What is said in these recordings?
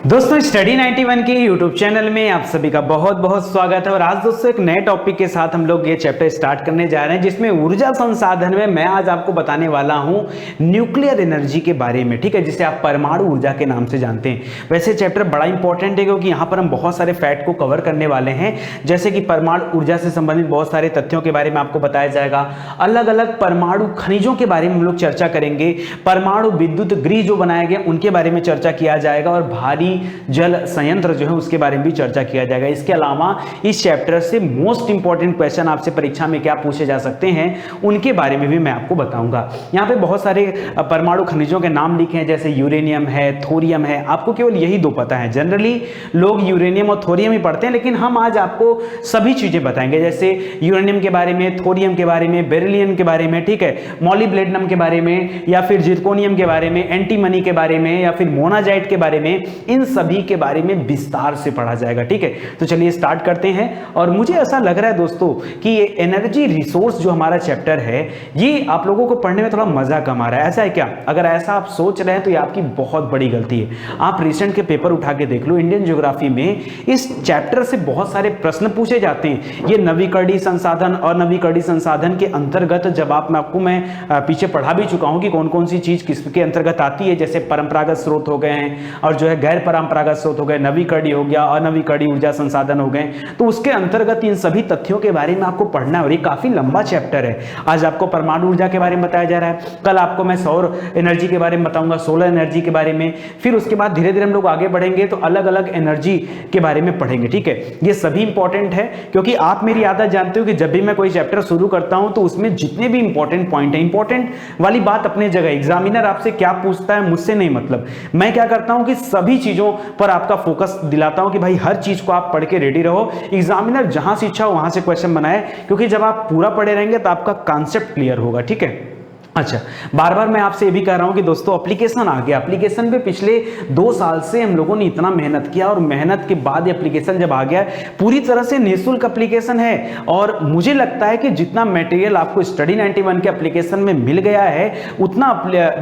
दोस्तों स्टडी 91 के YouTube channel में आप सभी का बहुत बहुत स्वागत है। और आज दोस्तों एक नए टॉपिक के साथ हम लोग ये चैप्टर स्टार्ट करने जा रहे हैं, जिसमें ऊर्जा संसाधन में मैं आज आपको बताने वाला हूं न्यूक्लियर एनर्जी के बारे में, ठीक है, जिसे आप परमाणु ऊर्जा के नाम से जानते हैं। वैसे चैप्टर बड़ा इंपॉर्टेंट है क्योंकि यहाँ पर हम बहुत सारे फैक्ट को कवर करने वाले हैं, जैसे कि परमाणु ऊर्जा से संबंधित बहुत सारे तथ्यों के बारे में आपको बताया जाएगा, अलग अलग परमाणु खनिजों के बारे में हम लोग चर्चा करेंगे, परमाणु विद्युत गृह जो बनाए गए उनके बारे में चर्चा किया जाएगा, और भारी जल संयंत्र जो है उसके बारे में भी चर्चा किया जाएगा। इसके अलावा इस चैप्टर से मोस्ट इंपॉर्टेंट क्वेश्चन आपसे परीक्षा में क्या पूछे जा सकते हैं उनके बारे में भी मैं आपको बताऊंगा। यहाँ पे बहुत सारे परमाणु खनिजों के नाम लिखे हैं, जैसे यूरेनियम है, थोरियम है। आपको केवल यही दो पता है। जनरली लोग यूरेनियम और थोरियम ही पढ़ते हैं, लेकिन हम आज आपको सभी चीजें बताएंगे, जैसे यूरेनियम के बारे में, थोरियम के बारे में, बेरिलियम के बारे में, ठीक है, मॉलिब्डेनम के बारे में, या फिर जिरकोनियम के बारे में, एंटीमनी के बारे में, या फिर मोनाजाइट के बारे में। इन सभी के बारे में विस्तार से पढ़ा जाएगा, ठीक है। तो चलिए स्टार्ट करते हैं। और मुझे ऐसा लग रहा है दोस्तों कि ये एनर्जी रिसोर्स जो हमारा चैप्टर है, ये आप लोगों को पढ़ने में थोड़ा मजा कम आ रहा है। ऐसा है क्या? अगर ऐसा आप सोच रहे हैं तो ये आपकी बहुत बड़ी गलती है। आप रिसेंट के पेपर उठा के देख लो, इंडियन ज्योग्राफी में इस चैप्टर से बहुत सारे प्रश्न पूछे जाते हैं। ये नवीकरणीय संसाधन और नवीकरणीय संसाधन के अंतर्गत जब आपको मैं पीछे पढ़ा भी चुका हूं कि कौन कौन सी चीज किसके अंतर्गत आती है, जैसे परंपरागत स्रोत हो गए हैं और जो है गैर परंपरागत स्रोत हो गए, नवीकरणीय हो गया, अनवीकरणीय ऊर्जा संसाधन हो गए। तो उसके अंतर्गत इन सभी तथ्यों के बारे में आपको पढ़ना है, और ये काफी लंबा चैप्टर है। आज आपको परमाणु ऊर्जा के बारे में बताया जा रहा है, कल आपको मैं सौर एनर्जी के बारे में बताऊंगा, सोलर एनर्जी के बारे में, फिर उसके बाद धीरे धीरे हम लोग आगे बढ़ेंगे तो अलग अलग एनर्जी के बारे में पढ़ेंगे, ठीक है। ये सभी इंपॉर्टेंट है क्योंकि आप मेरी आदत जानते हो कि जब भी मैं कोई चैप्टर शुरू करता हूं तो उसमें जितने भी इंपॉर्टेंट पॉइंट है, इंपॉर्टेंट वाली बात अपने जगह, एग्जामिनर आपसे क्या पूछता है मुझसे नहीं मतलब, मैं क्या करता हूं कि सभी चीजों पर आपका फोकस दिलाता हूं कि भाई हर चीज को आप पढ़ के रेडी रहो। एग्जामिनर जहां से इच्छा हो वहां से क्वेश्चन बनाए, क्योंकि जब आप पूरा पढ़े रहेंगे तो आपका कॉन्सेप्ट क्लियर होगा, ठीक है। अच्छा, बार बार मैं आपसे ये भी कह रहा हूं कि दोस्तों एप्लीकेशन आ गया। एप्लीकेशन पे पिछले 2 साल से हम लोगों ने इतना मेहनत किया, और मेहनत के बाद एप्लीकेशन जब आ गया, पूरी तरह से निःशुल्क एप्लीकेशन है। और मुझे लगता है कि जितना मटेरियल आपको स्टडी 91 के एप्लीकेशन में मिल गया है, उतना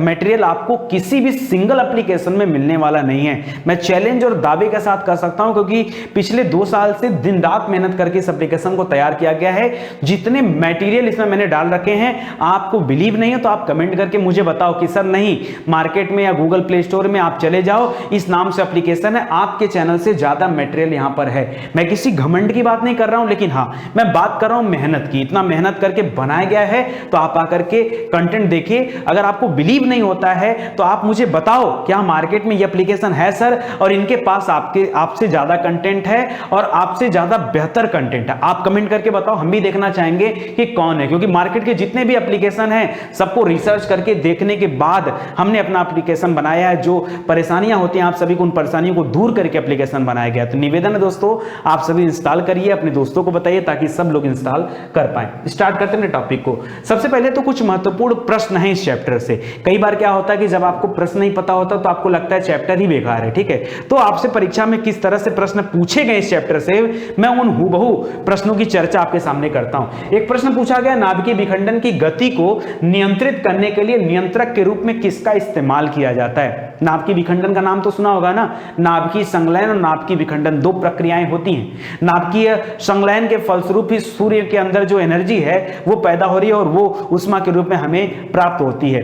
मटेरियल आपको किसी भी सिंगल एप्लीकेशन में मिलने वाला नहीं है। मैं चैलेंज और दावे के साथ कह सकता हूं, क्योंकि पिछले 2 साल से दिन रात मेहनत करके इस एप्लीकेशन को तैयार किया गया है। जितने मटेरियल इसमें मैंने डाल रखे हैं, आपको बिलीव नहीं तो आप कमेंट करके मुझे बताओ कि सर नहीं, मार्केट में या गूगल प्ले स्टोर में आप चले जाओ, इस नाम से एप्लीकेशन है, आपके चैनल से ज्यादा मटेरियल यहां पर है। मैं किसी घमंड की बात नहीं कर रहा हूं, लेकिन हां मैं बात कर रहा हूं मेहनत की। इतना मेहनत करके बनाया गया है, तो आप आकर के कंटेंट देखिए। अगर आपको बिलीव नहीं होता है तो आप मुझे बताओ क्या मार्केट में ये एप्लीकेशन है सर, और इनके पास आपसे ज्यादा कंटेंट है और आपसे ज्यादा बेहतर कंटेंट है। आप कमेंट करके बताओ, हम भी देखना चाहेंगे कि कौन है, क्योंकि मार्केट के जितने भी एप्लीकेशन है सबको रिसर्च करके देखने के बाद हमने अपना एप्लीकेशन बनाया है। जो परेशानियां होती हैं आप सभी को, उन परेशानियों को दूर करके एप्लीकेशन बनाया गया। तो निवेदन है दोस्तों, आप सभी इंस्टॉल करिए, अपने दोस्तों को बताइए ताकि सब लोग इंस्टॉल कर पाए। स्टार्ट करते हैं टॉपिक को। सबसे पहले तो कुछ महत्वपूर्ण प्रश्न है इस चैप्टर से। कई बार क्या होता है कि जब आपको प्रश्न नहीं पता होता तो आपको लगता है चैप्टर ही बेकार है, ठीक है। तो आपसे परीक्षा में किस तरह से प्रश्न पूछे गए इस चैप्टर से, मैं उन हूबहू प्रश्नों की चर्चा आपके सामने करता हूं। एक प्रश्न पूछा गया, नाभिकीय विखंडन की गति को नियंत्रित करने के लिए नियंत्रक के रूप में किसका इस्तेमाल किया जाता है? नाभिकीय विखंडन का नाम तो सुना होगा ना। नाभिकीय संलयन और नाभिकीय विखंडन 2 प्रक्रियाएं होती हैं। नाभिकीय संलयन के फलस्वरूप ही सूर्य के अंदर जो एनर्जी है वो पैदा हो रही है और वो उष्मा के रूप में हमें प्राप्त होती है।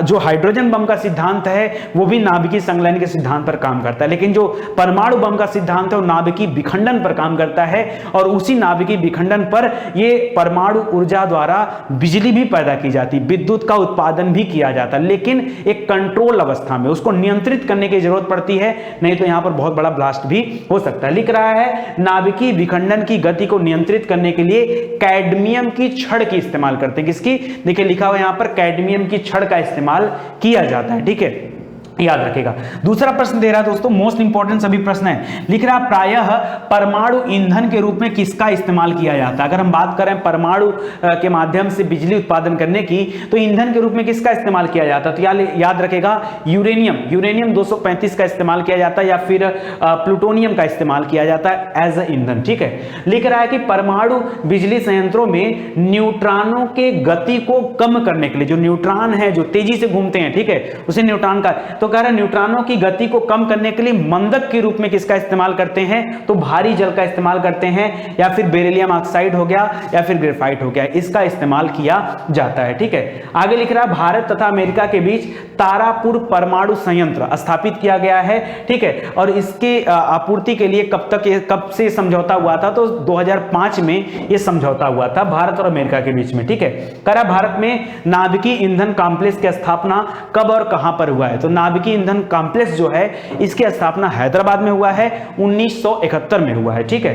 जो हाइड्रोजन बम का सिद्धांत है वो भी नाभिकीय संलयन के सिद्धांत पर काम करता है, लेकिन जो परमाणु बम का सिद्धांत है वो नाभिकीय विखंडन पर काम करता है। और उसी नाभिकीय विखंडन पर ये परमाणु ऊर्जा द्वारा बिजली भी पैदा की जाती है, विद्युत का उत्पादन भी किया जाता है, लेकिन एक कंट्रोल अवस्था में। उसको नियंत्रित करने की जरूरत पड़ती है, नहीं तो यहां पर बहुत बड़ा ब्लास्ट भी हो सकता है। लिख रहा है, नाभिकीय विखंडन की गति को नियंत्रित करने के लिए कैडमियम की छड़ की इस्तेमाल करते हैं। किसकी? देखिए लिखा हुआ यहां पर कैडमियम की छड़ का इस्तेमाल किया जाता है, ठीक है, याद रखेगा। दूसरा प्रश्न दे रहा है दोस्तों, मोस्ट इंपॉर्टेंट सभी प्रश्न है। लिख रहा प्रायः परमाणु ईंधन के रूप में किसका इस्तेमाल किया जाता है? अगर हम बात करें परमाणु के माध्यम से बिजली उत्पादन करने की, तो ईंधन के रूप में किसका इस्तेमाल किया जाता है? तो याद रखेगा यूरेनियम 235 का इस्तेमाल किया जाता है, या फिर प्लूटोनियम का इस्तेमाल किया जाता है एज ए ईंधन, ठीक है। लिख रहा है कि परमाणु बिजली संयंत्रों में न्यूट्रॉनों के गति को कम करने के लिए, जो न्यूट्रॉन है जो तेजी से घूमते हैं, ठीक है, उसे न्यूट्रॉन का, तो कह रहा है न्यूट्रॉनों की गति को कम करने के लिए मंदक के रूप में किसका इस्तेमाल करते हैं, तो भारी जल का इस्तेमाल करते हैं, या फिर बेरिलियम ऑक्साइड हो गया या फिर ग्रेफाइट हो गया, इसका इस्तेमाल किया जाता है। ठीक है, आगे लिख रहा है भारत तथा अमेरिका के बीच तारापुर परमाणु संयंत्र स्थापित किया गया है। ठीक है, और इसके आपूर्ति के लिए कब से समझौता हुआ था, तो 2005 में यह समझौता हुआ था भारत और अमेरिका के बीच में। ठीक है, कह रहा भारत में नाभिकीय ईंधन कॉम्प्लेक्स की स्थापना कब और कहां पर हुआ है, तो नाभिकीय ईंधन कॉम्प्लेक्स जो है इसकी स्थापना हैदराबाद में हुआ है, 1971 में हुआ है। ठीक है,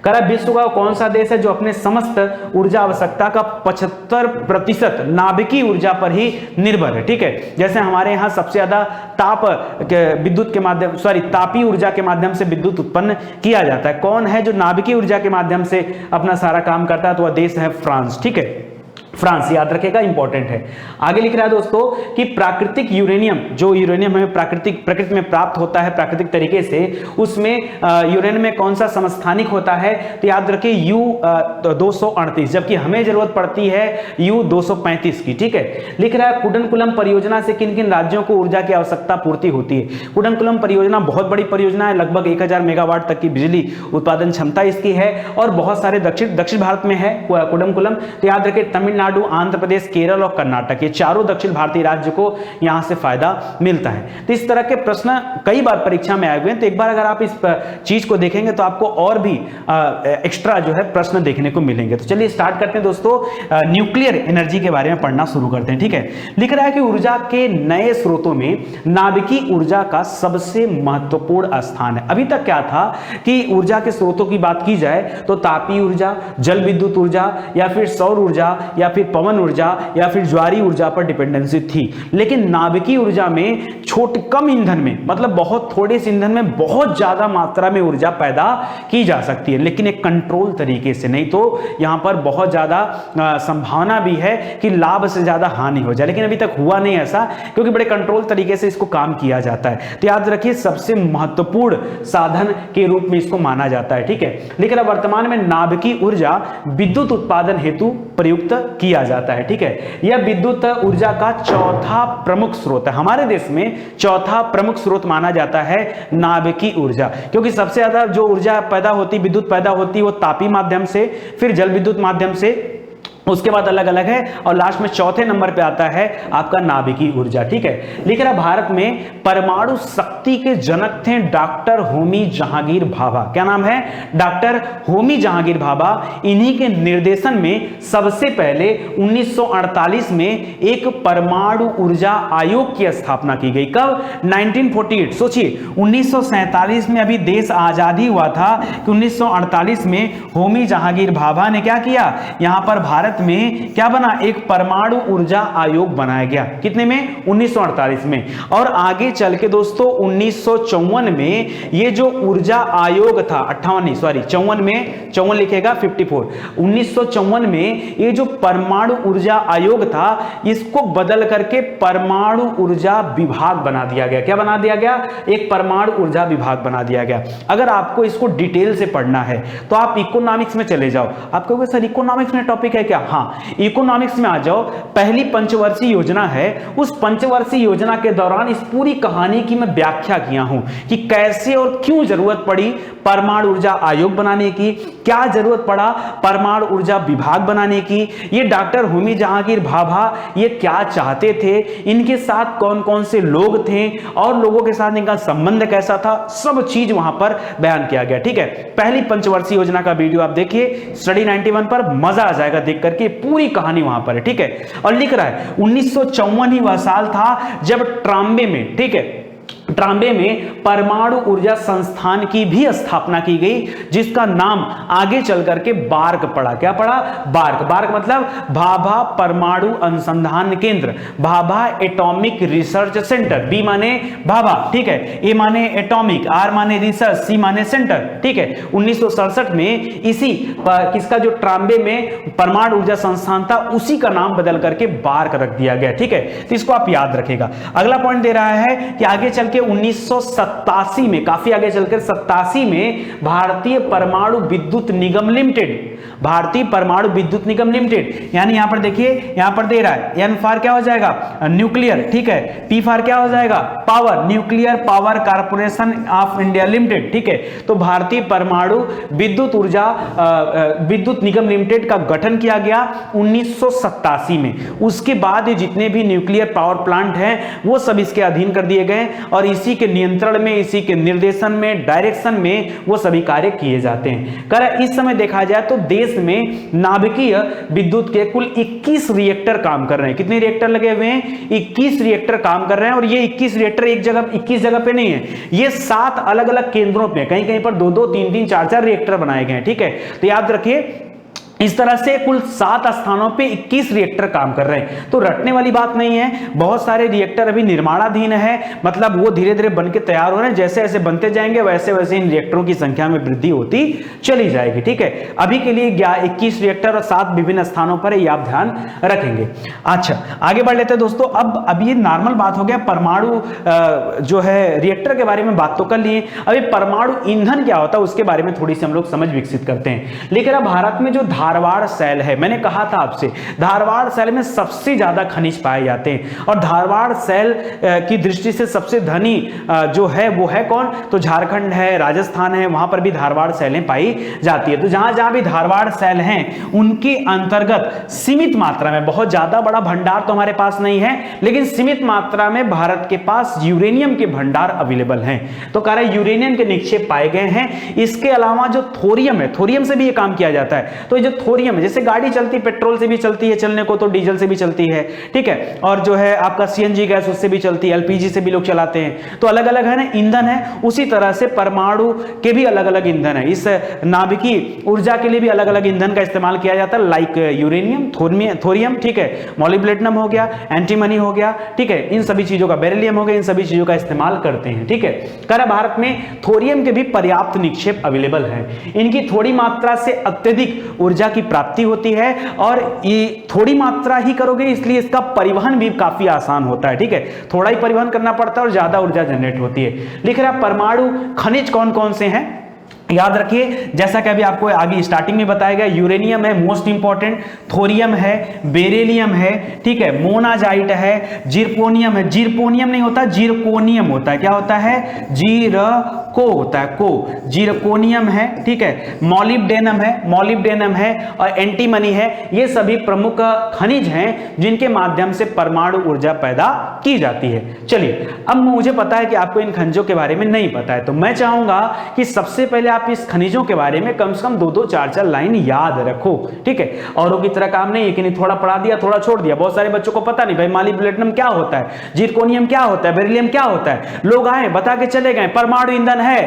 कह रहा विश्व का कौन सा देश है जो अपने समस्त ऊर्जा आवश्यकता का 75% नाभिकीय ऊर्जा पर ही निर्भर है। ठीक है, जैसे हमारे यहाँ सबसे ज्यादा तापीय ऊर्जा के माध्यम से विद्युत उत्पन्न किया जाता है। कौन है जो नाभिकीय ऊर्जा के माध्यम से अपना सारा काम करता है, तो वह देश है फ्रांस। ठीक है, फ्रांस, याद रखेगा, इंपॉर्टेंट है। आगे लिख रहा है दोस्तों कि प्राकृतिक यूरेनियम, जो यूरेनियम हमें प्रकृति में प्राप्त होता है प्राकृतिक तरीके से, उसमें यूरेनियम में कौन सा समस्थानिक होता है, तो याद रखिए U-238, जबकि हमें जरूरत पड़ती है U-235 की। ठीक है, लिख रहा है कुडनकुलम परियोजना से किन किन राज्यों को ऊर्जा की आवश्यकता पूर्ति होती है। कुडनकुलम परियोजना बहुत बड़ी परियोजना है, लगभग 1000 मेगावाट तक की बिजली उत्पादन क्षमता इसकी है, और बहुत सारे दक्षिण भारत में है कुडनकुलम। तो याद रखिए तमिलनाडु, आंध्र प्रदेश, केरल और कर्नाटक, ये चारों दक्षिण भारतीय राज्य को यहां से फायदा मिलता है। तो इस तरह के प्रश्न कई बार परीक्षा में आए हुए हैं, तो एक बार अगर आप इस चीज को देखेंगे तो आपको और भी एक्स्ट्रा जो है प्रश्न देखने को मिलेंगे। तो चलिए स्टार्ट करते हैं दोस्तों, न्यूक्लियर एनर्जी के बारे में पढ़ना शुरू करते हैं। ठीक है, लिख रहा है कि ऊर्जा के नए स्रोतों में नाभिकीय ऊर्जा का सबसे महत्वपूर्ण स्थान है। अभी तक क्या था कि ऊर्जा के स्रोतों की बात की जाए तो तापीय ऊर्जा, जल विद्युत ऊर्जा, या फिर सौर ऊर्जा, या फिर पवन ऊर्जा, या फिर ज्वारीय ऊर्जा पर डिपेंडेंसी थी। लेकिन नाभिकीय ऊर्जा में कम ईंधन में, मतलब बहुत थोड़े से ईंधन में बहुत ज्यादा मात्रा में ऊर्जा पैदा की जा सकती है, लेकिन एक कंट्रोल तरीके से, नहीं तो यहां पर बहुत ज्यादा संभावना भी है कि लाभ से ज्यादा हानि हो जाए, लेकिन अभी तक हुआ नहीं ऐसा, क्योंकि बड़े कंट्रोल तरीके से इसको काम किया जाता है। तो याद रखिए सबसे महत्वपूर्ण साधन के रूप में इसको माना जाता है। ठीक है, लेकिन वर्तमान में नाभिकीय ऊर्जा विद्युत उत्पादन हेतु प्रयुक्त किया जाता है। ठीक है, यह विद्युत ऊर्जा का चौथा प्रमुख स्रोत है। हमारे देश में चौथा प्रमुख स्रोत माना जाता है नाभिकीय ऊर्जा, क्योंकि सबसे ज्यादा जो ऊर्जा पैदा होती, विद्युत पैदा होती, वो तापीय माध्यम से, फिर जल विद्युत माध्यम से, उसके बाद अलग अलग है, और लास्ट में चौथे नंबर पे आता है आपका नाभिकीय ऊर्जा। ठीक है, लिख रहा भारत में परमाणु शक्ति के जनक थे डॉक्टर होमी जहांगीर भाभा। क्या नाम है? डॉक्टर होमी जहांगीर भाभा। इन्हीं के निर्देशन में सबसे पहले 1948 में एक परमाणु ऊर्जा आयोग की स्थापना की गई। कब? 1948। सोचिए 1947 में अभी देश आजादी हुआ था कि 1948 में होमी जहांगीर भाभा ने क्या किया, यहां पर भारत में क्या बना, एक परमाणु ऊर्जा आयोग बनाया गया। कितने में? 1948 में। और आगे चल के दोस्तों 1954 में ये जो ऊर्जा आयोग था, 54 में, 54 लिखेगा 54, 1954 में ये जो परमाणु ऊर्जा आयोग था इसको बदल करके परमाणु ऊर्जा विभाग बना दिया गया। क्या बना दिया गया? एक परमाणु ऊर्जा विभाग बना दिया गया। अगर आपको इसको डिटेल से पढ़ना है तो आप इकोनॉमिक्स में चले जाओ। आप कहोगे सर इकोनॉमिक्स में टॉपिक है क्या? हाँ, इकोनॉमिक्स में आ जाओ। पहली पंचवर्षीय योजना है, उस पंचवर्षीय योजना के दौरान इस पूरी कहानी की मैं व्याख्या किया हूं कि कैसे और क्यों जरूरत पड़ी परमाणु ऊर्जा आयोग बनाने की, क्या जरूरत पड़ा परमाणु ऊर्जा विभाग बनाने की, ये डॉक्टर होमी जहांगीर भाभा ये क्या चाहते थे, इनके साथ कौन कौन से लोग थे और लोगों के साथ इनका संबंध कैसा था, सब चीज वहां पर बयान किया गया। ठीक है, पहली पंचवर्षीय योजना का वीडियो आप देखिए स्टडी 91 पर, मजा आ जाएगा देख करके, पूरी कहानी वहां पर है। ठीक है, और लिख रहा है 1954 ही वह साल था जब ट्राम्बे में, ठीक है, ट्राम्बे में परमाणु ऊर्जा संस्थान की भी स्थापना की गई, जिसका नाम आगे चल करके बार्क पड़ा। क्या पड़ा? बार्क। बार्क मतलब भाभा परमाणु अनुसंधान केंद्र, Bhabha atomic research centre. B माने भाभा, ठीक है, ए माने एटॉमिक, आर माने रिसर्च, सी माने सेंटर। ठीक है, 1967 में इसी किसका जो ट्राम्बे में परमाणु ऊर्जा संस्थान था उसी का नाम बदल करके बार्क रख दिया गया। ठीक है, तो इसको आप याद रखेगा। अगला पॉइंट दे रहा है कि आगे चल के 1987 में, काफी आगे चलकर 87 में भारतीय परमाणु विद्युत निगम लिमिटेड, भारतीय परमाणु विद्युत निगम लिमिटेड, यानी यहां पर देखिए, यहां पर दे रहा है एन फॉर क्या हो जाएगा, न्यूक्लियर, ठीक है, पी फॉर क्या हो जाएगा, power, nuclear power corporation of India limited, ठीक है। तो भारतीय परमाणु विद्युत ऊर्जा विद्युत निगम लिमिटेड का गठन किया गया 1987 में। उसके बाद जितने भी न्यूक्लियर पावर प्लांट हैं वो सब इसके अधीन कर दिए गए और इसी के नियंत्रण में, इसी के निर्देशन में, डायरेक्शन में वो सभी कार्य किए जाते हैं। इस समय देखा जाए तो देश में नाभिकीय विद्युत के कुल 21 रिएक्टर काम कर रहे हैं। कितने रिएक्टर लगे हुए हैं? 21 रिएक्टर काम कर रहे हैं और ये 21 रिएक्टर एक जगह 21 जगह पे नहीं है, ये 7 अलग अलग केंद्रों पे, कहीं कहीं पर 2-2, 3-3, 4-4 रिएक्टर बनाए गए हैं, ठीक है। तो याद रखिए इस तरह से कुल 7 स्थानों पे 21 रिएक्टर काम कर रहे हैं। तो रटने वाली बात नहीं है, बहुत सारे रिएक्टर अभी निर्माणाधीन है, मतलब वो धीरे धीरे बनके तैयार हो रहे हैं। जैसे जैसे बनते जाएंगे वैसे वैसे इन रिएक्टरों की संख्या में वृद्धि होती चली जाएगी, ठीक है। अभी के लिए 21 रिएक्टर और 7 विभिन्न स्थानों पर ये आप ध्यान रखेंगे। अच्छा, आगे बढ़ लेते हैं दोस्तों। अब ये नॉर्मल बात हो गया, परमाणु जो है रिएक्टर के बारे में बात तो कर लिए, अभी परमाणु ईंधन क्या होता है उसके बारे में थोड़ी सी हम लोग समझ विकसित करते हैं। लेकिन अब भारत में जो धारवाड़ सेल है, मैंने कहा था आपसे, धारवाड़ सेल में सबसे ज्यादा खनिज पाए जाते हैं और धारवाड़ सेल की दृष्टि से सबसे धनी जो है वो है कौन? तो झारखंड है, राजस्थान है, वहां पर भी धारवाड़ सेलें पाई जाती है। तो जहां जहां भी धारवाड़ सेल हैं उनके अंतर्गत सीमित मात्रा में, बहुत ज्यादा बड़ा भंडार तो हमारे पास नहीं है, लेकिन सीमित मात्रा में भारत के पास यूरेनियम के भंडार अवेलेबल हैं। तो कह रहे यूरेनियम के निक्षेप पाए गए हैं। इसके अलावा जो थोरियम है, थोरियम से भी ये काम किया जाता है। तो जो थोरियम है, जैसे गाड़ी चलती पेट्रोल से भी चलती है चलने को, तो डीजल से भी चलती है, ठीक है, और जो है आपका सीएनजी गैस उससे भी चलती है, एलपीजी से भी लोग चलाते हैं। तो अलग अलग है ना ईंधन है, उसी तरह से परमाणु के भी अलग अलग ईंधन है। इस नाभिकीय ऊर्जा के लिए भी अलग अलग ईंधन का इस्तेमाल किया जाता है, लाइक यूरेनियम, थोरियम, ठीक है, मॉलिब्डेनम हो गया, एंटीमनी हो गया, ठीक है, इन सभी चीजों का, बेरिलियम हो गया, इन सभी चीजों का इस्तेमाल करते हैं, ठीक है। कह भारत में थोरियम के भी पर्याप्त निक्षेप अवेलेबल है। इनकी थोड़ी मात्रा से अत्यधिक ऊर्जा की प्राप्ति होती है और ये थोड़ी मात्रा ही करोगे इसलिए इसका परिवहन भी काफी आसान होता है, ठीक है, थोड़ा ही परिवहन करना पड़ता है और ज्यादा ऊर्जा जनरेट होती है। लिख रहा परमाणु खनिज कौन कौन से हैं, याद रखिए, जैसा कि अभी आपको आगे स्टार्टिंग में बताया गया, यूरेनियम है मोस्ट इंपॉर्टेंट, थोरियम है, बेरिलियम है, ठीक है, मोनाजाइट है, जिरकोनियम है, जिरकोनियम नहीं होता, जिरकोनियम होता है, क्या होता है, जीरको होता है, को, जिरकोनियम है, ठीक है, मॉलिब्डेनम है और एंटीमनी है। ये सभी प्रमुख खनिज हैं जिनके माध्यम से परमाणु ऊर्जा पैदा की जाती है। चलिए, अब मुझे पता है कि आपको इन खनिजों के बारे में नहीं पता है, तो मैं चाहूंगा कि सबसे पहले आप इस खनिजों के बारे में कम से कम 2-2, 4-4 लाइन याद रखो, ठीक है। औरों की तरह काम नहीं है कि नहीं थोड़ा पढ़ा दिया थोड़ा छोड़ दिया। बहुत सारे बच्चों को पता नहीं भाई मॉलिब्डेनम क्या होता है, जिरकोनियम क्या होता है, बेरिलियम क्या होता है। लोग आए बता के चले गए परमाणु ईंधन है,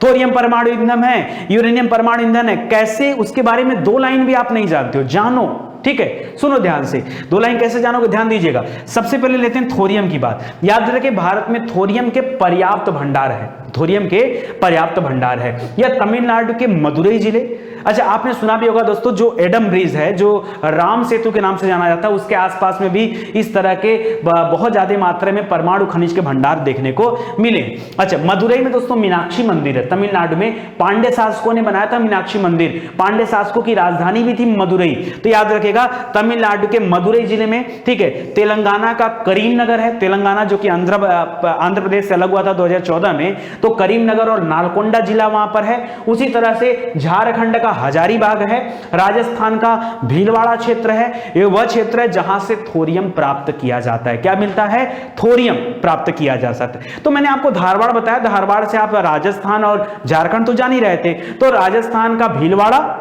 थोरियम परमाणु ईंधन है, यूरेनियम परमाणु ईंधन है। कैसे, उसके बारे में 2 लाइन भी आप नहीं जानते हो, जानो, ठीक है। सुनो ध्यान से, 2 लाइन कैसे जानोगे, ध्यान दीजिएगा। सबसे पहले लेते हैं थोरियम की बात। याद रखिए भारत में थोरियम के पर्याप्त भंडार है, थोरियम के पर्याप्त भंडार है। यह तमिलनाडु के मदुरई जिले, अच्छा आपने सुना भी होगा दोस्तों, जो एडम ब्रिज है जो राम सेतु के नाम से जाना जाता है, उसके आसपास में भी इस तरह के बहुत ज्यादा मात्रा में परमाणु खनिज के भंडार देखने को मिले। अच्छा, मदुरई में दोस्तों मीनाक्षी मंदिर है, तमिलनाडु में पांड्य शासकों ने बनाया था मीनाक्षी मंदिर, पांड्य शासकों की राजधानी भी थी मदुरई। तो याद रखिएगा तमिलनाडु के मदुरई जिले में, ठीक है। तेलंगाना का करीमनगर है, तेलंगाना जो कि आंध्र प्रदेश से अलग हुआ था 2014 में, तो करीमनगर और नालकोंडा जिला वहां पर है। उसी तरह से झारखंड का हजारीबाग है, राजस्थान का भीलवाड़ा क्षेत्र है, ये वह क्षेत्र है जहां से थोरियम प्राप्त किया जाता है। क्या मिलता है, थोरियम प्राप्त किया जा सकता है। तो मैंने आपको धारवाड़ बताया, धारवाड़ से आप राजस्थान और झारखंड तो जान ही रहे थे, तो राजस्थान का भीलवाड़ा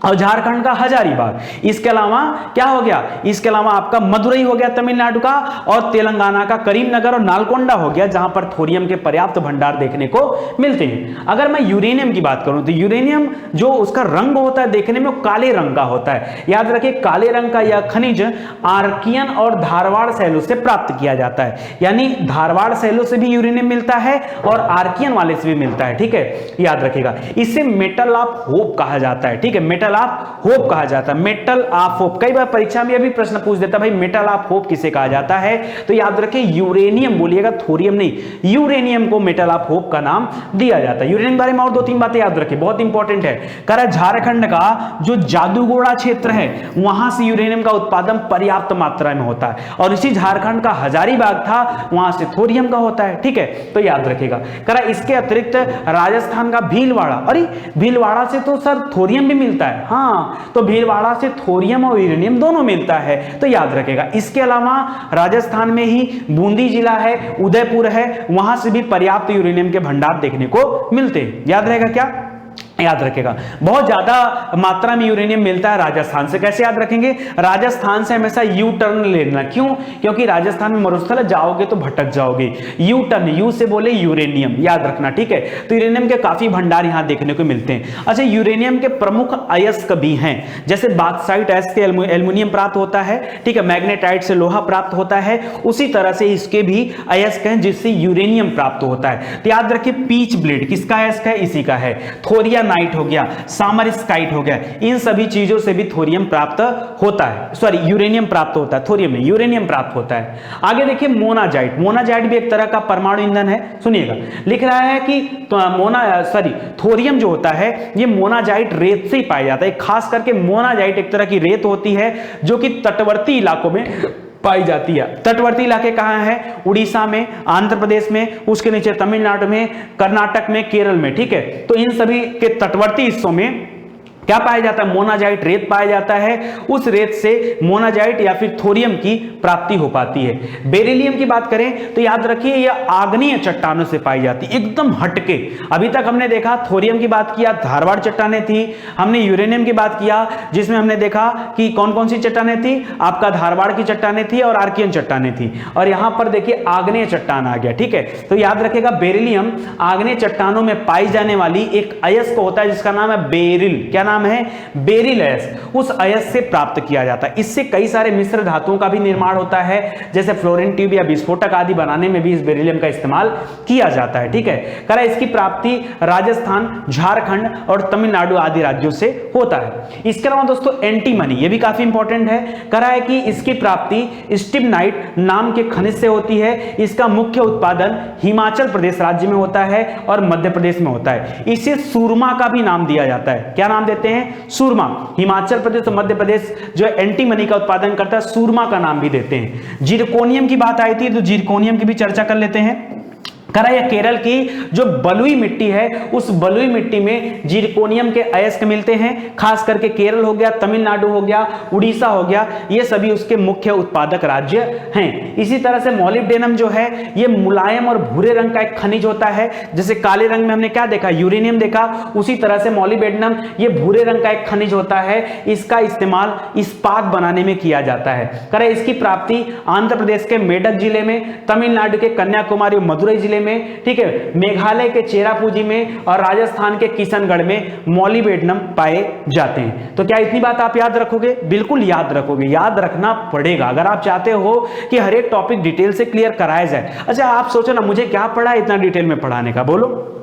और झारखंड का हजारीबाग। इसके अलावा क्या हो गया, इसके अलावा आपका मदुरई हो गया तमिलनाडु का, और तेलंगाना का करीमनगर और नालकोंडा हो गया जहां पर थोरियम के पर्याप्त भंडार देखने को मिलते हैं। अगर मैं यूरेनियम की बात करूं तो यूरेनियम जो उसका रंग होता है देखने में, वो काले रंग का होता है। याद रखिए काले रंग का यह खनिज आर्कियन और धारवाड़ शैलों से प्राप्त किया जाता है, यानी धारवाड़ शैलों से भी यूरेनियम मिलता है और आर्कियन वाले से भी मिलता है, ठीक है, याद रखिएगा। इसे मेटल ऑफ होप कहा जाता है, ठीक है, मेटल मेटल ऑफ होप कहा जाता है, मेटल ऑफ होप। कई बार परीक्षा में भी प्रश्न पूछ देता भाई मेटल ऑफ होप किसे कहा जाता है, तो याद रखें यूरेनियम बोलिएगा, थोरियम नहीं, यूरेनियम को मेटल ऑफ होप का नाम दिया जाता है। यूरेनियम के बारे में और 2-3 बातें याद रखें, बहुत इंपॉर्टेंट है। कह झारखंड का जो जादूगोड़ा क्षेत्र है वहां से यूरेनियम का उत्पादन पर्याप्त मात्रा में होता है, और इसी झारखंड का हजारीबाग था वहां से थोरियम का होता है, ठीक है, तो याद रखेगा। करा इसके अतिरिक्त राजस्थान का भीलवाड़ा, अरे भीलवाड़ा से तो सर थोरियम भी मिलता है, हाँ, तो भीलवाड़ा से थोरियम और यूरेनियम दोनों मिलता है, तो याद रखेगा। इसके अलावा राजस्थान में ही बूंदी जिला है, उदयपुर है, वहां से भी पर्याप्त यूरेनियम के भंडार देखने को मिलते हैं। याद रहेगा क्या, याद रखेगा। बहुत ज्यादा मात्रा में यूरेनियम मिलता है राजस्थान से। कैसे याद रखेंगे, राजस्थान से हमेशा यू टर्न लेना, क्यों, क्योंकि राजस्थान में मरुस्थल जाओगे तो भटक जाओगे। यू टर्न, यू से बोले यूरेनियम, याद रखना, ठीक है। तो यूरेनियम के काफी भंडार यहां देखने को मिलते हैं। अच्छा, यूरेनियम के प्रमुख अयस्क भी हैं, जैसे बॉक्साइट अयस्क से एल्युमिनियम प्राप्त होता है, ठीक है, मैग्नेटाइट से लोहा प्राप्त होता है, उसी तरह से इसके भी अयस्क हैं जिससे यूरेनियम प्राप्त होता है। तो याद रखिए, पीच ब्लेड किसका अयस्क है, इसी का है। थोरिया नाइट हो गया, सामरिस्काइट हो गया, इन सभी चीजों से भी थोरियम प्राप्त होता है, सॉरी यूरेनियम प्राप्त होता है, थोरियम नहीं, यूरेनियम प्राप्त होता है। आगे देखिए मोनाजाइट, मोनाजाइट भी एक तरह का परमाणु ईंधन है। सुनिएगा, लिख रहा है कि थोरियम जो होता है ये मोनाजाइट रेत से ही पाया जाता है। खास करके मोनाजाइट एक तरह की रेत होती है जो कि तटवर्ती इलाकों में पाई जाती है। तटवर्ती इलाके कहां है, उड़ीसा में, आंध्र प्रदेश में, उसके नीचे तमिलनाडु में, कर्नाटक में, केरल में, ठीक है। तो इन सभी के तटवर्ती हिस्सों में क्या पाया जाता है, मोनाजाइट रेत पाया जाता है। उस रेत से मोनाजाइट या फिर थोरियम की प्राप्ति हो पाती है। बेरिलियम की बात करें तो याद रखिए यह आग्नेय चट्टानों से पाई जाती है, एकदम हटके। अभी तक हमने देखा थोरियम की बात किया, धारवाड़ चट्टानें थी, हमने यूरेनियम की बात किया जिसमें हमने देखा कि कौन कौन सी चट्टानें थी, आपका धारवाड़ की चट्टानें थी और आर्कियन चट्टानें थी, और यहां पर देखिए आग्नेय चट्टान आ गया, ठीक है। तो याद रखेगा बेरिलियम आग्नेय चट्टानों में पाई जाने वाली एक अयस्क होता है जिसका नाम है बेरिल। क्या नाम है, बेरिल अयस्क। उस अयस्क से प्राप्त किया जाता है। इससे कई सारे मिश्र धातुओं का भी निर्माण होता है, जैसे फ्लोरीन ट्यूब या विस्फोटक आदि बनाने में भी इस बेरिलियम का इस्तेमाल किया जाता है, ठीक है। करा इसकी प्राप्ति राजस्थान, झारखंड और तमिलनाडु आदि राज्यों से होता है। इसके अलावा दोस्तों एंटीमनी, ये भी काफी इंपॉर्टेंट है। करा है कि इसकी प्राप्ति स्टिबनाइट नाम के खनिज से होती है। इसका मुख्य उत्पादन हिमाचल प्रदेश राज्य में होता है और मध्य प्रदेश में होता है। इसे सुरमा का भी नाम दिया जाता है। क्या नाम देते हैं, सुरमा। हिमाचल प्रदेश और मध्य प्रदेश जो एंटीमनी का उत्पादन करता है, सुरमा का नाम भी देते हैं। जिरकोनियम की बात आई थी तो जिरकोनियम की भी चर्चा कर लेते हैं। करा यह केरल की जो बलुई मिट्टी है, उस बलुई मिट्टी में जिरकोनियम के अयस्क मिलते हैं। खास करके केरल हो गया, तमिलनाडु हो गया, उड़ीसा हो गया, ये सभी उसके मुख्य उत्पादक राज्य हैं। इसी तरह से मॉलिब्डेनम जो है ये मुलायम और भूरे रंग का एक खनिज होता है। जैसे काले रंग में हमने क्या देखा, यूरेनियम देखा, उसी तरह से मॉलिब्डेनम ये भूरे रंग का एक खनिज होता है। इसका इस्तेमाल इस्पात बनाने में किया जाता है। करा इसकी प्राप्ति आंध्र प्रदेश के मेडक जिले में, तमिलनाडु के कन्याकुमारी मदुरई जिले में, ठीक है, मेघालय के चेरापूंजी में और राजस्थान के किशनगढ़ में मॉलिब्डेनम पाए जाते हैं। तो क्या इतनी बात आप याद रखोगे, बिल्कुल याद रखोगे, याद रखना पड़ेगा अगर आप चाहते हो कि हर एक टॉपिक डिटेल से क्लियर कराया जाए। अच्छा, आप सोचो ना मुझे क्या पढ़ा है इतना डिटेल में पढ़ाने का, बोलो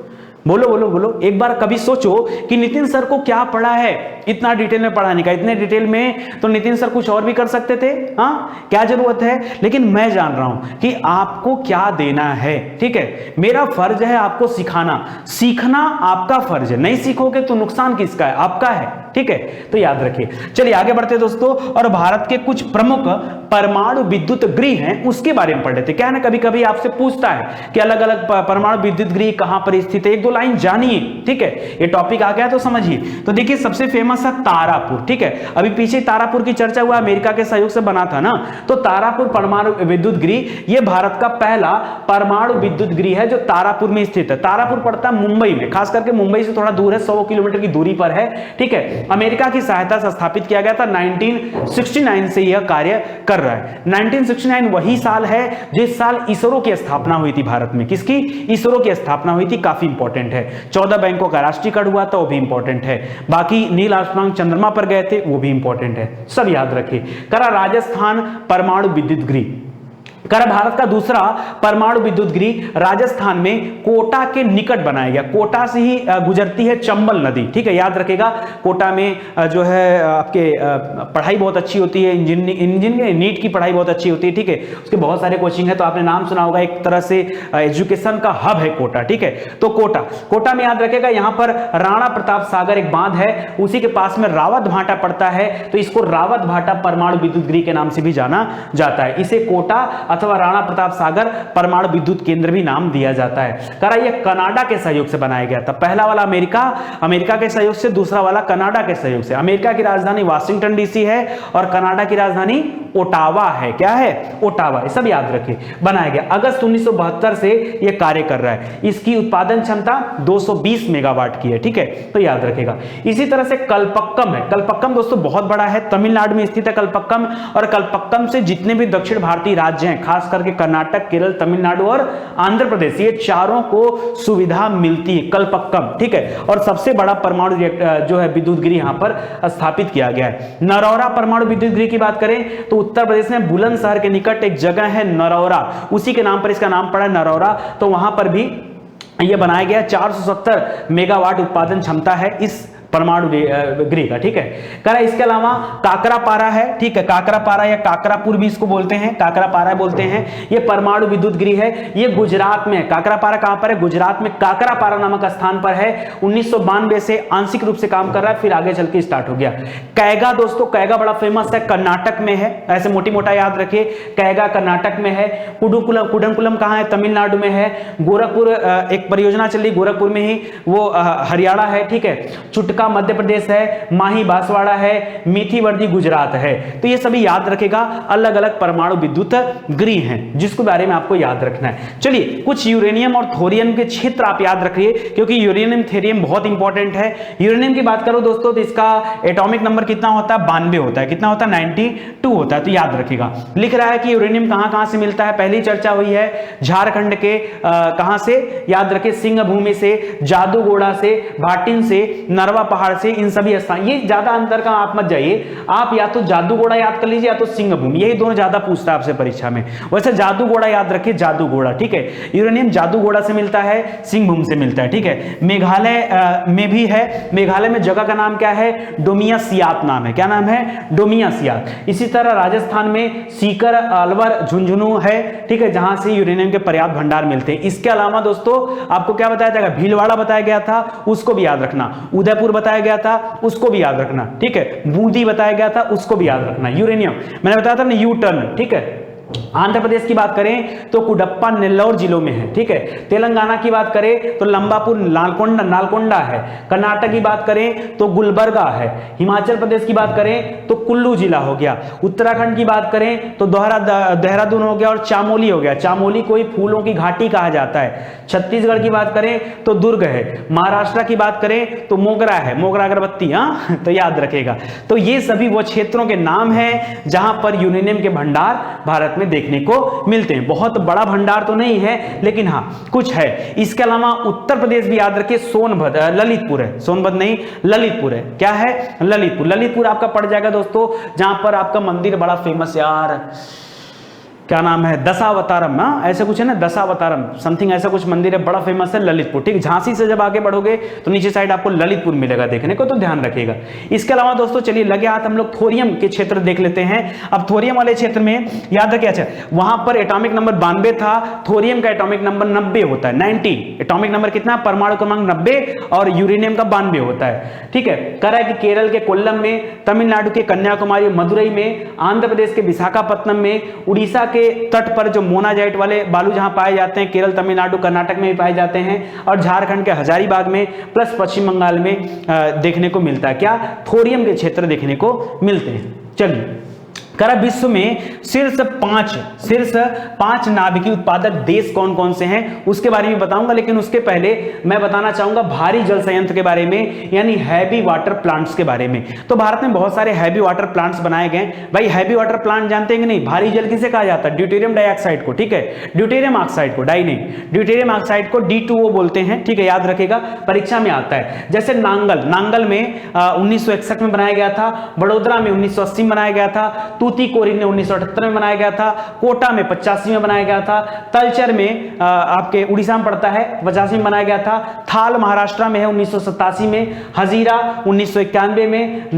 बोलो बोलो बोलो। एक बार कभी सोचो कि नितिन सर को क्या पढ़ा है इतना डिटेल में पढ़ाने का। इतने डिटेल में तो नितिन सर कुछ और भी कर सकते थे, हाँ, क्या जरूरत है। लेकिन मैं जान रहा हूं कि आपको क्या देना है, ठीक है। मेरा फर्ज है आपको सिखाना, सीखना आपका फर्ज है। नहीं सीखोगे तो नुकसान किसका है, आपका है, ठीक है। तो याद रखिए। चलिए आगे बढ़ते दोस्तों, और भारत के कुछ प्रमुख परमाणु विद्युत गृह हैं उसके बारे में पढ़ लेते। क्या है ना, कभी कभी आपसे पूछता है कि अलग अलग परमाणु विद्युत गृह कहां पर स्थित है, एक दो लाइन जानिए, ठीक है। ये टॉपिक आ गया तो समझिए। तो देखिए सबसे फेमस है तारापुर, ठीक है। अभी पीछे तारापुर की चर्चा हुआ, अमेरिका के सहयोग से बना था ना। तो तारापुर परमाणु विद्युत गृह ये भारत का पहला परमाणु विद्युत गृह है जो तारापुर में स्थित है। तारापुर पड़ता है मुंबई में, खास करके मुंबई से थोड़ा दूर है, 100 किलोमीटर की दूरी पर है, ठीक है। अमेरिका की सहायता से स्थापित किया गया था। 1969 से यह कार्य कर रहा है। 1969 वही साल है जिस साल इसरो की स्थापना हुई थी भारत में। किसकी, इसरो की स्थापना हुई थी, काफी इंपॉर्टेंट है। 14 बैंकों का राष्ट्रीयकरण हुआ था, वो भी इंपॉर्टेंट है। बाकी नील आर्मस्ट्रांग चंद्रमा पर गए थे, वो भी इंपॉर्टेंट है, सब याद रखिए। करा राजस्थान परमाणु विद्युत गृह, भारत का दूसरा परमाणु विद्युत गृह राजस्थान में कोटा के निकट बनाया गया। कोटा से ही गुजरती है चंबल नदी, ठीक है, याद रखेगा। कोटा में जो है आपके पढ़ाई बहुत अच्छी होती है, इंजीनियरिंग नीट की पढ़ाई बहुत अच्छी होती है, ठीक है, उसके बहुत सारे कोचिंग है, तो आपने नाम सुना होगा, एक तरह से एजुकेशन का हब है कोटा, ठीक है। तो कोटा में याद रखेगा, यहां पर राणा प्रताप सागर एक बांध है, उसी के पास में रावत भाटा पड़ता है, तो इसको रावत भाटा परमाणु विद्युत गृह के नाम से भी जाना जाता है। इसे कोटा अथवा राणा प्रताप सागर परमाणु विद्युत केंद्र भी नाम दिया जाता है। यह कनाडा के सहयोग से बनाया गया था। पहला वाला अमेरिका के सहयोग से, दूसरा वाला कनाडा के सहयोग से। अमेरिका की राजधानी वाशिंगटन डीसी है और कनाडा की राजधानी ओटावा है। क्या है? ओटावा। ये सब याद रखिए। बनाया गया अगस्त 1972 से यह कार्य कर रहा है। इसकी उत्पादन क्षमता 220 मेगावाट की है, ठीक है, तो याद रखेगा। इसी तरह से कलपक्कम है। कलपक्कम दोस्तों बहुत बड़ा है, तमिलनाडु में स्थित है कलपक्कम, और कलपक्कम से जितने भी दक्षिण भारतीय राज्य हैं, खास करके कर्नाटक, केरल, तमिलनाडु और आंध्र प्रदेश, ये चारों को सुविधा मिलती है। कलपक्कम, ठीक है, और सबसे बड़ा परमाणु जो है विद्युत गृह यहां पर स्थापित किया गया है। नरौरा परमाणु विद्युत गृह की बात करें तो उत्तर प्रदेश में बुलंदशहर के निकट एक जगह है नरौरा, उसी के नाम पर इसका नाम पड़ा है नरौरा, तो वहां पर भी यह बनाया गया। 470 मेगावाट उत्पादन क्षमता है इस परमाणु गृह का, ठीक है। इसके अलावा काकरापारा है, ठीक है, काकरापारा या काकरापुर भी इसको बोलते हैं, काकरापारा बोलते हैं। यह परमाणु विद्युत गृह है, यह गुजरात में है। काकरापारा कहां पर है? गुजरात में काकरापारा नामक स्थान पर है। 1992 से आंशिक रूप से काम कर रहा है, फिर आगे चल के स्टार्ट हो गया। कैगा दोस्तों, कैगा बड़ा फेमस है, कर्नाटक में है, ऐसे मोटी मोटा याद रखिए। कैगा कर्नाटक में है। कुडनकुलम कहां है? तमिलनाडु में है। गोरखपुर एक परियोजना चल रही गोरखपुर में ही, वो हरियाणा है, ठीक है। चुटका मध्य प्रदेश है, माही बांसवाड़ा है, मीठीवर्दी गुजरात है। तो ये सभी याद रखेगा, अलग अलग परमाणु विद्युत गृह हैं जिसके बारे में आपको याद रखना है। चलिए, कुछ यूरेनियम और थोरियम के क्षेत्र आप याद रखिए, क्योंकि यूरेनियम थोरियम बहुत इंपॉर्टेंट है। यूरेनियम की बात करो दोस्तों तो इसका एटॉमिक नंबर कितना होता है? 92 होता है। कितना होता है? 92 होता है, तो याद रखिएगा। लिख रहा है कि यूरेनियम कहां कहां से मिलता है, पहली चर्चा हुई है झारखंड के कहां से, याद रखिए, सिंह भूमि से, जादूगोड़ा से, भाटिन से, नरवा पहाड़ से, इन सभी स्थान। ये ज्यादा अंतर का आप मत जाइए, आप या तो जादूगोड़ा याद कर लीजिए या तो सिंह भूमि, यही दोनों ज्यादा पूछता है आपसे परीक्षा में। वैसे जादूगोड़ा याद रखिए, जादूगोड़ा, ठीक है। यूरेनियम जादूगोड़ा से मिलता है, सिंह भूमि से मिलता है, ठीक है। मेघालय में भी है। मेघालय में जगह का नाम क्या है? डोमियासियात नाम है। क्या नाम है? डोमियासियात। इसी तरह राजस्थान में सीकर, अलवर, झुंझुनू है, ठीक है, जहां से यूरेनियम के पर्याप्त भंडार मिलते हैं। इसके अलावा दोस्तों आपको क्या बताया जाएगा? भीलवाड़ा बताया गया था, उसको भी याद रखना। उदयपुर बताया गया था, उसको भी याद रखना, ठीक है। बूंदी बताया गया था, उसको भी याद रखना। यूरेनियम मैंने बताया था ना, यू टर्न, ठीक है। आंध्र प्रदेश की बात करें तो कुडप्पा, नेल्लौर जिलों में है, ठीक है। तेलंगाना की बात करें तो लंबापुर, नालकोंडा है। कर्नाटक की बात करें तो गुलबर्गा है। हिमाचल प्रदेश की बात करें तो कुल्लू जिला हो गया। उत्तराखंड की बात करें तो देहरादून हो गया और चामोली हो गया। चामोली को ही फूलों की घाटी कहा जाता है। छत्तीसगढ़ की बात करें तो दुर्ग है। महाराष्ट्र की बात करें तो मोगरा है, मोगरा अगरबत्ती, हाँ, तो याद रखेगा। तो ये सभी वो क्षेत्रों के नाम हैं जहां पर यूरेनियम के भंडार भारत में देखने को मिलते हैं। बहुत बड़ा भंडार तो नहीं है, लेकिन हाँ कुछ है। इसके अलावा उत्तर प्रदेश भी याद रखिए, सोनभद्र, ललितपुर है, सोनभद्र नहीं, ललितपुर है। क्या है? ललितपुर। ललितपुर आपका पड़ जाएगा दोस्तों, जहां पर आपका मंदिर बड़ा फेमस यार, क्या नाम है? दशावतारम, ना ऐसे कुछ है ना, दशावतारम समथिंग ऐसा कुछ मंदिर है, बड़ा फेमस है, ललितपुर, ठीक। झांसी से जब आगे बढ़ोगे तो नीचे साइड आपको ललितपुर मिलेगा देखने को, तो ध्यान रखिएगा। इसके अलावा दोस्तों चलिए लगे हाथ हम लोग थोरियम के क्षेत्र देख लेते हैं। अब थोरियम वाले क्षेत्र में याद रखिए, अच्छा वहां पर एटॉमिक नंबर 92 था, थोरियम का एटॉमिक नंबर 90 होता है, 90 एटॉमिक नंबर कितना? परमाणु क्रमांक 90, और यूरेनियम का 92 होता है, ठीक है। कह रहा है कि केरल के कोल्लम में, तमिलनाडु के कन्याकुमारी, मदुरई में, आंध्र प्रदेश के विशाखापत्तनम में, उड़ीसा के तट पर जो मोनाजाइट वाले बालू जहां पाए जाते हैं, केरल, तमिलनाडु, कर्नाटक में भी पाए जाते हैं, और झारखंड के हजारीबाग में प्लस पश्चिम बंगाल में देखने को मिलता है। क्या? थोरियम के क्षेत्र देखने को मिलते हैं। चलिए, करा विश्व में शीर्ष पांच नाभिकीय उत्पादक देश कौन कौन से हैं उसके बारे में बताऊंगा, लेकिन उसके पहले मैं बताना चाहूंगा भारी जल संयंत्र के बारे में, यानी हैवी वाटर प्लांट्स के बारे में। तो भारत में बहुत सारे हैवी वाटर प्लांट्स बनाए गए। भाई हैवी वाटर प्लांट जानते हैं कि नहीं? भारी जल किसे कहा जाता है? ड्यूटेरियम डाइऑक्साइड को, ठीक है, ड्यूटेरियम ऑक्साइड को, डाई नहीं, ड्यूटेरियम ऑक्साइड को D2O बोलते हैं, ठीक है, याद रखेगा, परीक्षा में आता है। जैसे नांगल में 1961 में बनाया गया था, बड़ोदरा में 1980 में बनाया गया था, तूतीकोरिन ने 1978 में बनाया गया था, कोटा में 85 में बनाया गया था, तलचर में आपके उड़ीसा में पड़ता है 85 में बनाया गया था, थाल महाराष्ट्र में है 1987 में, हजीरा 1991 में,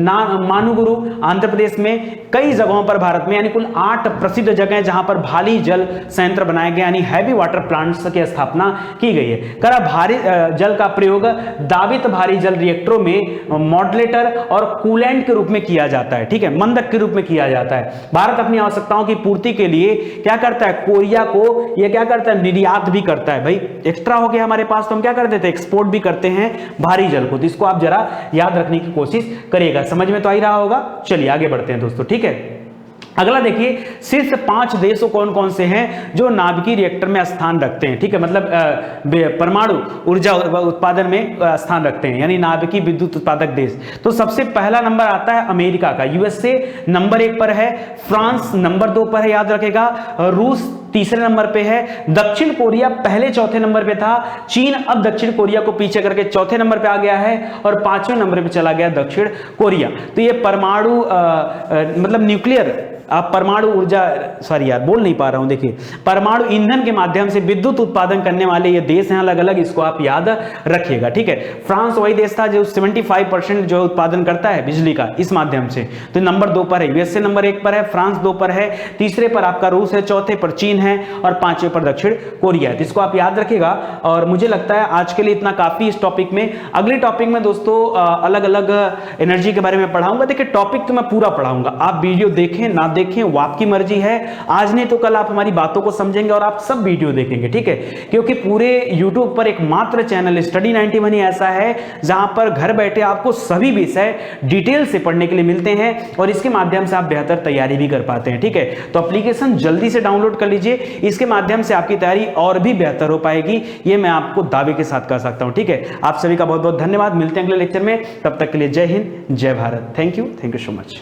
मानुगुरु आंध्र प्रदेश में, कई जगहों पर भारत में यानी कुल 8 प्रसिद्ध जगह जहां पर भारी जल संयंत्र बनाए गए यानी हैवी वाटर प्लांट्स की स्थापना की गई है। करा भारी जल का प्रयोग दाबित भारी जल रिएक्टरों में मॉडरेटर और कूलेंट के रूप में किया जाता है, ठीक है, मंदक के रूप में किया जाता है। भारत अपनी आवश्यकताओं की पूर्ति के लिए क्या करता है, कोरिया को यह क्या करता है, निर्यात भी करता है। भाई एक्स्ट्रा हो गया हमारे पास तो हम क्या कर देते हैं, एक्सपोर्ट भी करते हैं भारी जल को। तो इसको आप जरा याद रखने की कोशिश करिएगा। समझ में तो आ ही रहा होगा। चलिए आगे बढ़ते हैं दोस्तों, ठीक है। अगला देखिए, शीर्ष 5 देश कौन कौन से हैं जो नाभिकीय रिएक्टर में स्थान रखते हैं, ठीक है, मतलब परमाणु ऊर्जा उत्पादन में स्थान रखते हैं यानी नाभिकीय विद्युत उत्पादक देश। तो सबसे पहला नंबर आता है अमेरिका का, यूएसए नंबर 1 पर है, फ्रांस नंबर 2 पर है, याद रखेगा, रूस तीसरे नंबर पे है, दक्षिण कोरिया पहले चौथे नंबर पे था, चीन अब दक्षिण कोरिया को पीछे करके चौथे नंबर पे आ गया है और 5वें नंबर पे चला गया दक्षिण कोरिया। तो ये परमाणु मतलब न्यूक्लियर आप परमाणु ऊर्जा सॉरी यार बोल नहीं पा रहा हूं, देखिए परमाणु ईंधन के माध्यम से विद्युत उत्पादन करने वाले ये देश हैं अलग अलग, इसको आप याद रखिएगा, ठीक है। फ्रांस वही देश था जो 75% जो उत्पादन करता है बिजली का इस माध्यम से, तो नंबर 2 पर है, यूएसए नंबर 1 पर है, फ्रांस 2 पर है, तीसरे पर आपका रूस है, चौथे पर चीन है और 5वें पर दक्षिण कोरिया है। तो इसको आप याद रखिएगा। और मुझे लगता है आज के लिए इतना काफी इस टॉपिक में। अगले टॉपिक में दोस्तों अलग अलग एनर्जी के बारे में पढ़ाऊंगा। देखिए टॉपिक तो मैं पूरा पढ़ाऊंगा, आप वीडियो देखें ना देखें वो आपकी मर्जी है। आज नहीं तो कल आप हमारी बातों को समझेंगे और आप सब वीडियो देखेंगे, ठीक है, क्योंकि पूरे YouTube पर एकमात्र चैनल स्टडी 91 ही ऐसा है जहां पर घर बैठे आपको सभी विषय डिटेल से पढ़ने के लिए मिलते हैं और इसके माध्यम से आप बेहतर तैयारी भी कर पाते हैं, ठीक है। तो एप्लीकेशन जल्दी से डाउनलोड कर लीजिए, इसके माध्यम से आपकी तैयारी और भी बेहतर हो पाएगी, ये मैं आपको दावे के साथ कह सकता हूं, ठीक है। आप सभी का बहुत बहुत धन्यवाद। मिलते हैं अगले लेक्चर में, तब तक के लिए जय हिंद, जय Bharat. Thank you so much.